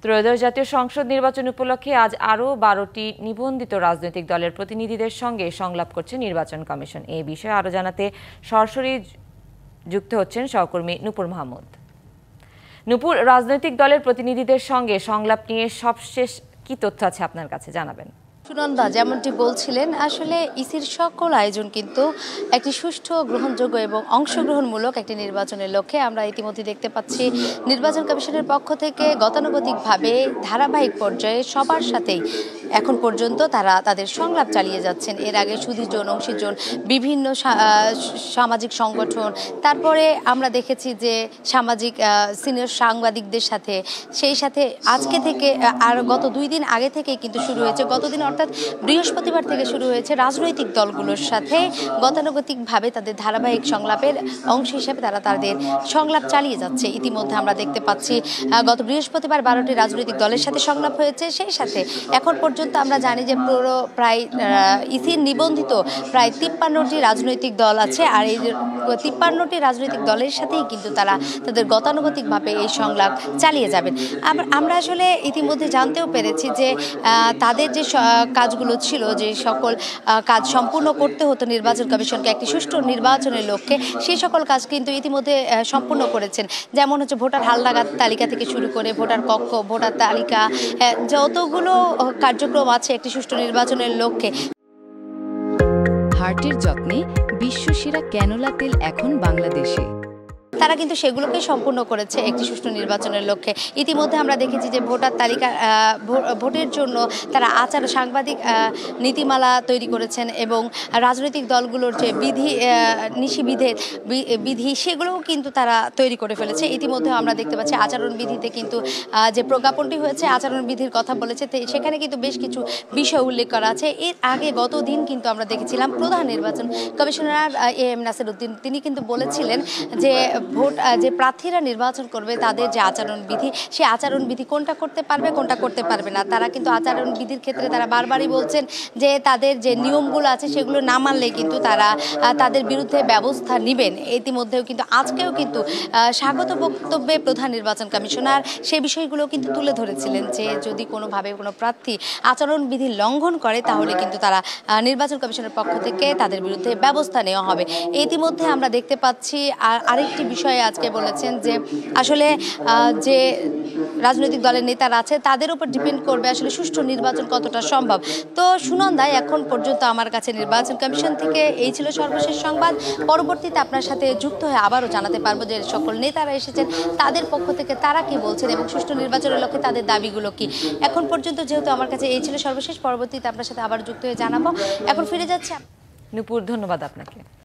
ত্রয়োদশ জাতীয় সংসদ নির্বাচন উপলক্ষে আজ আরও ১২টি নিবন্ধিত রাজনৈতিক দলের প্রতিনিধিদের সঙ্গে সংলাপ করছে নির্বাচন কমিশন। এই বিষয়ে আরও জানাতে সরাসরি যুক্ত হচ্ছেন সহকর্মী নূপুর মাহমুদ। নূপুর, রাজনৈতিক দলের প্রতিনিধিদের সঙ্গে সংলাপ নিয়ে সবশেষ কি তথ্য আছে আপনার কাছে জানাবেন? সুনন্দা, যেমনটি বলছিলেন, আসলে ইসির সকল আয়োজন কিন্তু একটি সুষ্ঠু, গ্রহণযোগ্য এবং অংশগ্রহণমূলক একটি নির্বাচনের লক্ষ্যে। আমরা ইতিমধ্যে দেখতে পাচ্ছি নির্বাচন কমিশনের পক্ষ থেকে গতানুগতিকভাবে ধারাবাহিক পর্যায়ে সবার সাথেই এখন পর্যন্ত তারা তাদের সংলাপ চালিয়ে যাচ্ছেন। এর আগে সুধীজন, অংশীজন, বিভিন্ন সামাজিক সংগঠন, তারপরে আমরা দেখেছি যে সামাজিক সিনিয়র সাংবাদিকদের সাথে, সেই সাথে আজকে থেকে আর গত 2 দিন আগে থেকে কিন্তু শুরু হয়েছে, গতদিন অর্থাৎ বৃহস্পতিবার থেকে শুরু হয়েছে রাজনৈতিক দলগুলোর সাথে গতানুগতিকভাবে তাদের ধারাবাহিক সংলাপের অংশ হিসেবে তারা তাদের সংলাপ চালিয়ে যাচ্ছে। ইতিমধ্যে আমরা দেখতে পাচ্ছি গত বৃহস্পতিবার 12টি রাজনৈতিক দলের সাথে সংলাপ হয়েছে। সেই সাথে এখন পর্যন্ত আমরা জানি যে প্রায় ইসির নিবন্ধিত প্রায় 53টি রাজনৈতিক দল আছে, আর এই 53টি রাজনৈতিক দলের সাথেই কিন্তু তারা তাদের গতানুগতিকভাবে এই সংলাপ চালিয়ে যাবেন। আমরা আসলে ইতিমধ্যে জানতেও পেরেছি যে তাদের যে কাজগুলো ছিল, যে সকল কাজ সম্পূর্ণ করতে হতো নির্বাচন কমিশনকে একটি সুষ্ঠু নির্বাচনের লক্ষ্যে, সেই সকল কাজ কিন্তু ইতিমধ্যে সম্পূর্ণ করেছেন। যেমন হচ্ছে ভোটার হালনাগাদ তালিকা থেকে শুরু করে ভোটার কক্ষ, ভোটার তালিকা, যতগুলো কার্যক্রম আছে একটি সুষ্ঠু নির্বাচনের লক্ষ্যে। হার্টের যত্নে বিশ্বসেরা ক্যানোলা তেল এখন বাংলাদেশে। তারা কিন্তু সেগুলোকে সম্পূর্ণ করেছে একটি সুষ্ঠু নির্বাচনের লক্ষ্যে। ইতিমধ্যে আমরা দেখেছি যে ভোটার তালিকা ভোটের জন্য তারা সাংবাদিক নীতিমালা তৈরি করেছেন এবং রাজনৈতিক দলগুলোর যে বিধি সেগুলোও কিন্তু তারা তৈরি করে ফেলেছে। ইতিমধ্যে আমরা দেখতে পাচ্ছি আচরণবিধিতে কিন্তু যে প্রজ্ঞাপনটি হয়েছে, আচরণবিধির কথা বলেছে, সেখানে কিন্তু বেশ কিছু বিষয় উল্লেখ করা আছে। এর আগে গত দিন কিন্তু আমরা দেখেছিলাম প্রধান নির্বাচন কমিশনার AM নাসির উদ্দিন, তিনি কিন্তু বলেছিলেন যে যে প্রার্থীরা নির্বাচন করবে তাদের যে আচরণবিধি, সেই আচরণবিধি কোনটা করতে পারবে, কোনটা করতে পারবে না। তারা কিন্তু আচরণবিধির ক্ষেত্রে তারা বারবারই বলছেন যে তাদের যে নিয়মগুলো আছে সেগুলো না মানলে কিন্তু তারা তাদের বিরুদ্ধে ব্যবস্থা নেবেন। ইতিমধ্যেও কিন্তু আজকেও কিন্তু স্বাগত বক্তব্যে প্রধান নির্বাচন কমিশনার সেই বিষয়গুলো কিন্তু তুলে ধরেছিলেন যে যদি কোনোভাবে কোনো প্রার্থী আচরণবিধি লঙ্ঘন করে তাহলে কিন্তু তারা নির্বাচন কমিশনের পক্ষ থেকে তাদের বিরুদ্ধে ব্যবস্থা নেওয়া হবে। ইতিমধ্যে আমরা দেখতে পাচ্ছি আরেকটি বিষয়ে আজকে বলেছেন যে আসলে যে রাজনৈতিক দলের নেতারা আছে তাদের উপর ডিপেন্ড করবে আসলে সুষ্ঠু নির্বাচন কতটা সম্ভব। তো সুনন্দায়, এখন পর্যন্ত আমার কাছে নির্বাচন কমিশন থেকে এই ছিল সর্বশেষ সংবাদ। পরবর্তীতে আপনার সাথে যুক্ত হয়ে আবারও জানাতে পারবো যে সকল নেতারা এসেছেন তাদের পক্ষ থেকে তারা কি বলছেন এবং সুষ্ঠু নির্বাচনের লক্ষ্যে তাদের দাবিগুলো কি। এখন পর্যন্ত যেহেতু আমার কাছে এই ছিল সর্বশেষ, পরবর্তীতে আপনার সাথে আবার যুক্ত হয়ে জানাবো। এখন ফিরে যাচ্ছে নূপুর, ধন্যবাদ আপনাকে।